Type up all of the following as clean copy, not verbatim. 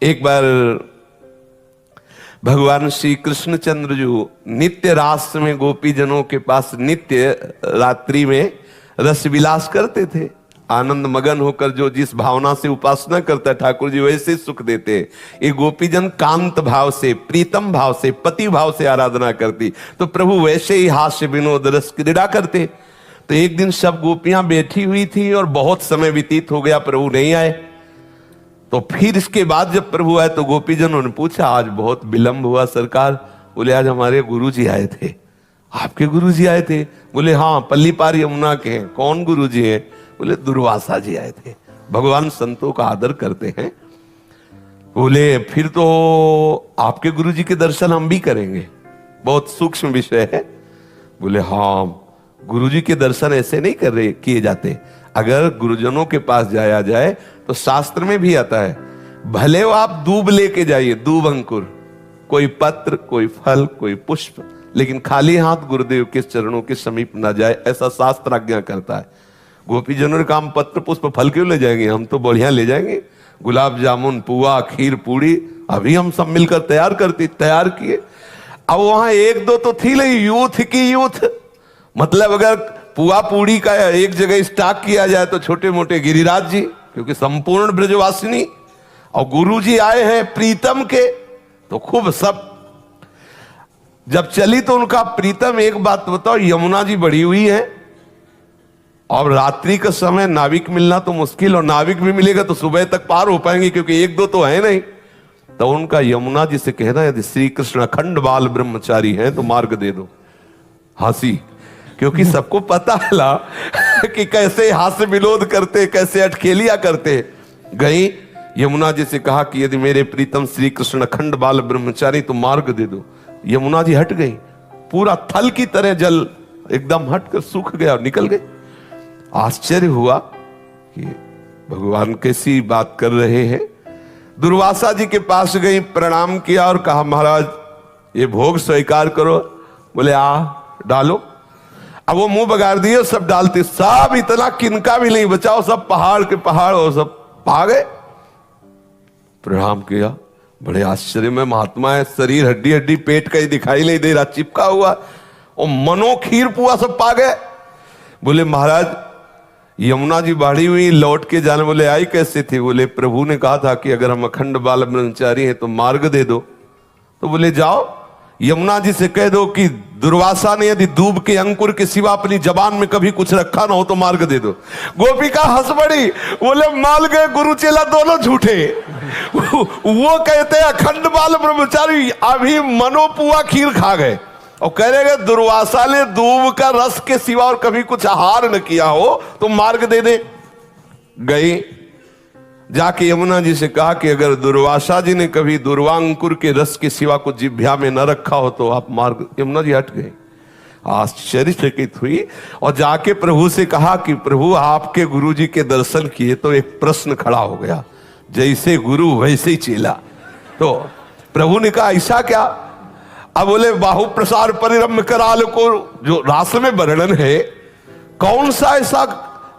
एक बार भगवान श्री कृष्णचंद्र जो नित्य रास में गोपी जनों के पास नित्य रात्रि में रस विलास करते थे, आनंद मगन होकर जो जिस भावना से उपासना करता ठाकुर जी वैसे सुख देते। ये गोपीजन कांत भाव से, प्रीतम भाव से, पति भाव से आराधना करती, तो प्रभु वैसे ही हास्य विनोद रस क्रीड़ा करते। तो एक दिन सब गोपियां बैठी हुई थी और बहुत समय व्यतीत हो गया, प्रभु नहीं आए। तो फिर इसके बाद जब प्रभु आए तो गोपीजनों ने पूछा, आज बहुत विलंब हुआ सरकार। बोले, आज हमारे गुरुजी आए थे। आपके गुरुजी आए थे? बोले, हाँ, पल्ली पार यमुना के हैं। कौन गुरुजी हैं? बोले, दुर्वासा जी आए थे। भगवान संतों का आदर करते हैं। बोले, फिर तो आपके गुरुजी के दर्शन हम भी करेंगे, बहुत सूक्ष्म विषय है। बोले, हाँ, गुरुजी के दर्शन ऐसे नहीं किए जाते। अगर गुरुजनों के पास जाया जाए तो शास्त्र में भी आता है, भले वो आप दूब लेके जाइए, दूब अंकुर, कोई पत्र, कोई फल, कोई पुष्प, लेकिन खाली हाथ गुरुदेव के चरणों के समीप ना जाए, ऐसा शास्त्र आज्ञा करता है। गोपीजनों ने कहा, पत्र पुष्प फल क्यों ले जाएंगे, हम तो बढ़िया ले जाएंगे, गुलाब जामुन, पुआ, खीर, पूड़ी, अभी हम सब मिलकर तैयार किए। अब वहां एक दो तो थी नहीं, यूथ की यूथ, मतलब अगर पुआ पूड़ी का एक जगह स्टॉक किया जाए तो छोटे मोटे गिरिराज जी, क्योंकि संपूर्ण ब्रजवासिनी, और गुरुजी आए हैं प्रीतम के, तो खूब सब जब चली तो उनका प्रीतम, एक बात बताओ, यमुना जी बढ़ी हुई है और रात्रि का समय नाविक मिलना तो मुश्किल, और नाविक भी मिलेगा तो सुबह तक पार हो पाएंगे, क्योंकि एक दो तो है नहीं। तो उनका यमुना जी से कहना, यदि श्री कृष्ण अखंड बाल ब्रह्मचारी हैं तो मार्ग दे दो। हंसी, क्योंकि सबको पता है कि कैसे हास्य विनोद करते, कैसे अटखेलिया करते। गई यमुना जी से कहा कि यदि मेरे प्रीतम श्री कृष्ण अखंड बाल ब्रह्मचारी तो मार्ग दे दो। यमुना जी हट गई, पूरा थल की तरह जल एकदम हटकर सूख गया और निकल गए। आश्चर्य हुआ कि भगवान कैसी बात कर रहे हैं। दुर्वासा जी के पास गई, प्रणाम किया और कहा, महाराज ये भोग स्वीकार करो। बोले, आ डालो। अब वो मुंह बगाड़ दिए, सब डालते, सब इतना किनका भी नहीं बचाओ, सब पहाड़ के पहाड़ और सब पा गए। प्रणाम किया, बड़े आश्चर्य में महात्मा है, शरीर हड्डी हड्डी, पेट कहीं दिखाई नहीं दे रहा, चिपका हुआ, और मनो खीर पुआ सब पा गए। बोले, महाराज यमुना जी बाढ़ी हुई, लौट के जाने। बोले, आई कैसे थी? बोले, प्रभु ने कहा था कि अगर हम अखंड बाल ब्रह्मचारी हैं तो मार्ग दे दो। तो बोले, जाओ यमुना जी से कह दो कि दुर्वासा ने यदि दूब के अंकुर के सिवा अपनी जबान में कभी कुछ रखा ना हो तो मार्ग दे दो। गोपिका हंस पड़ी, बोले, मान गए गुरु चेला दोनों झूठे। वो कहते हैं अखंड बाल ब्रह्मचारी, अभी मनोपुआ खीर खा गए, और कह रहे दुर्वासा ने दूब का रस के सिवा और कभी कुछ आहार न किया हो तो मार्ग दे दे। गई, जाके यमुना जी से कहा कि अगर दुर्वासा जी ने कभी दुर्वांकुर के रस के सिवा कुछ जिह्वा में न रखा हो तो आप मार्ग। यमुना जी हट गए, आश्चर्यचकित हुई और जाके प्रभु से कहा कि प्रभु आपके गुरु जी के दर्शन किए तो एक प्रश्न खड़ा हो गया, जैसे गुरु वैसे ही चेला। तो प्रभु ने कहा, ऐसा क्या? अब बोले, बाहु प्रसार परिरम्य कराल को जो रास में वर्णन है, कौन सा ऐसा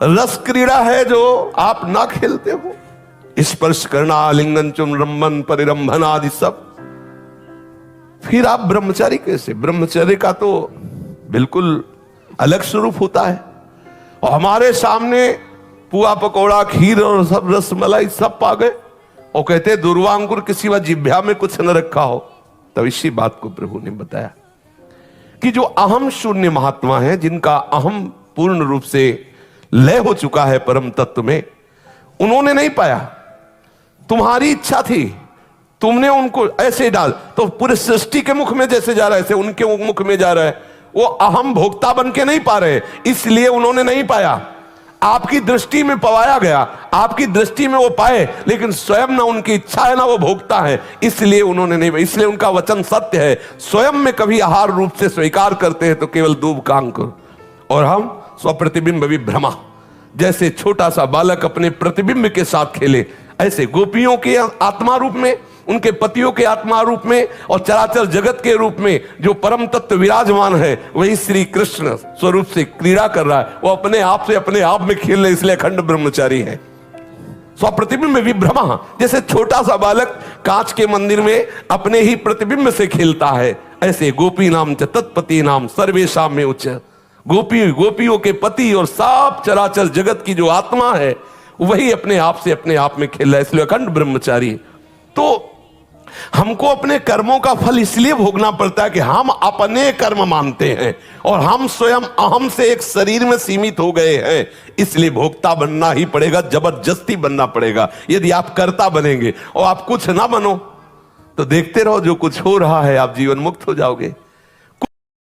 रस क्रीड़ा है जो आप ना खेलते हो? स्पर्श करना, आलिंगन, चुम्बन, परिरंभन आदि सब। फिर आप ब्रह्मचारी कैसे? ब्रह्मचर्य का तो बिल्कुल अलग स्वरूप होता है। और हमारे सामने पुआ पकौड़ा, खीर और सब रसमलाई सब पा गए, और कहते दुर्वांकुर के सिवा जिह्वा में कुछ न रखा हो। तब इसी बात को प्रभु ने बताया कि जो अहम शून्य महात्मा है, जिनका अहम पूर्ण रूप से लय हो चुका है परम तत्व में, उन्होंने नहीं पाया। तुम्हारी इच्छा थी, तुमने उनको ऐसे डाल, तो पूरे सृष्टि के मुख में जैसे जा रहा है ऐसे उनके मुख में जा रहा है। वो अहम भोक्ता बन के नहीं पा रहे, इसलिए उन्होंने नहीं पाया। आपकी दृष्टि में पवाया गया, आपकी दृष्टि में वो पाए, लेकिन स्वयं ना उनकी इच्छा है ना वो भोक्ता है, इसलिए उन्होंने नहीं। इसलिए उनका वचन सत्य है, स्वयं में कभी आहार रूप से स्वीकार करते हैं तो केवल दूब का अंकुर, और हम स्वप्रतिबिंब विभ्रमा, जैसे छोटा सा बालक अपने प्रतिबिंब के साथ खेले, ऐसे गोपियों के आत्मा रूप में, उनके पतियों के आत्मा रूप में, और चराचर जगत के रूप में जो परम तत्व विराजमान है, वही श्री कृष्ण स्वरूप से क्रीड़ा कर रहा है। वो अपने आप में खेल रहे, इसलिए अखंड ब्रह्मचारी है। स्वप्रतिबिंब विभ्रमा, जैसे छोटा सा बालक कांच के मंदिर में अपने ही प्रतिबिंब से खेलता है, ऐसे गोपी नाम च तत्पति नाम सर्वेशाम में उच्च। गोपियों के पति और सब चराचर जगत की जो आत्मा है वही अपने आप से अपने आप में खेल रहा है, इसलिए अखंड ब्रह्मचारी। तो हमको अपने कर्मों का फल इसलिए भोगना पड़ता है कि हम अपने कर्म मानते हैं और हम स्वयं अहम से एक शरीर में सीमित हो गए हैं, इसलिए भोक्ता बनना ही पड़ेगा, जबरदस्ती बनना पड़ेगा। यदि आप कर्ता बनेंगे और आप कुछ ना बनो तो देखते रहो जो कुछ हो रहा है, आप जीवन मुक्त हो जाओगे।